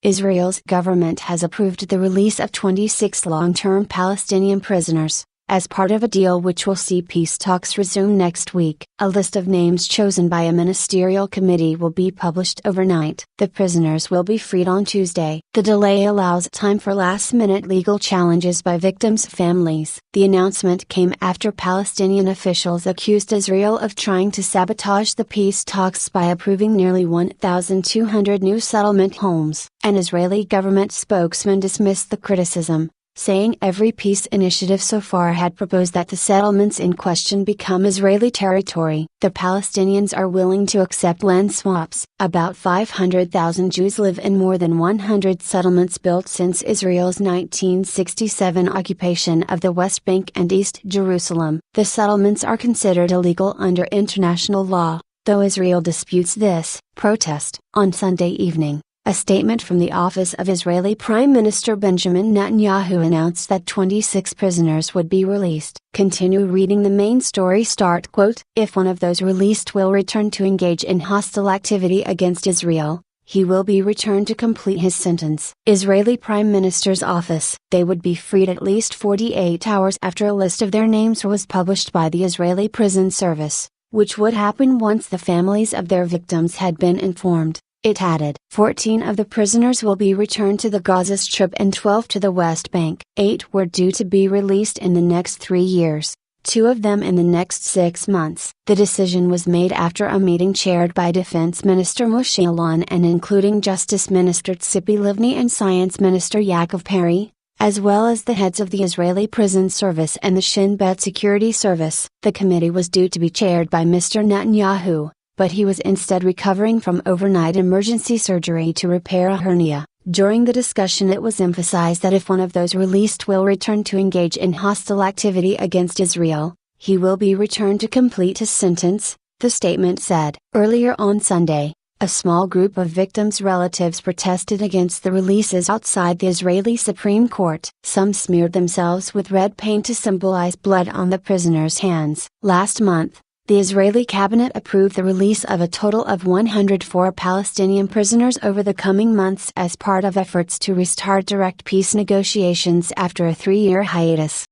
Israel's government has approved the release of 26 long-term Palestinian prisoners, as part of a deal which will see peace talks resume next week. A list of names chosen by a ministerial committee will be published overnight. The prisoners will be freed on Tuesday. The delay allows time for last-minute legal challenges by victims' families. The announcement came after Palestinian officials accused Israel of trying to sabotage the peace talks by approving nearly 1,200 new settlement homes. An Israeli government spokesman dismissed the criticism, saying every peace initiative so far had proposed that the settlements in question become Israeli territory. The Palestinians are willing to accept land swaps. About 500,000 Jews live in more than 100 settlements built since Israel's 1967 occupation of the West Bank and East Jerusalem. The settlements are considered illegal under international law, though Israel disputes this. Protest. On Sunday evening, a statement from the office of Israeli Prime Minister Benjamin Netanyahu announced that 26 prisoners would be released. Continue reading the main story. Quote, if one of those released will return to engage in hostile activity against Israel, he will be returned to complete his sentence. Israeli Prime Minister's office. They would be freed at least 48 hours after a list of their names was published by the Israeli Prison Service, which would happen once the families of their victims had been informed. It added, 14 of the prisoners will be returned to the Gaza Strip and 12 to the West Bank. 8 were due to be released in the next 3 years, 2 of them in the next 6 months. The decision was made after a meeting chaired by Defense Minister Moshe Yaalon and including Justice Minister Tzipi Livni and Science Minister Yaakov Peri, as well as the heads of the Israeli Prison Service and the Shin Bet Security Service. The committee was due to be chaired by Mr. Netanyahu, but he was instead recovering from overnight emergency surgery to repair a hernia. During the discussion it was emphasized that if one of those released will return to engage in hostile activity against Israel, he will be returned to complete his sentence, the statement said. Earlier on Sunday, a small group of victims' relatives protested against the releases outside the Israeli Supreme Court. Some smeared themselves with red paint to symbolize blood on the prisoners' hands. Last month, the Israeli cabinet approved the release of a total of 104 Palestinian prisoners over the coming months as part of efforts to restart direct peace negotiations after a 3-year hiatus.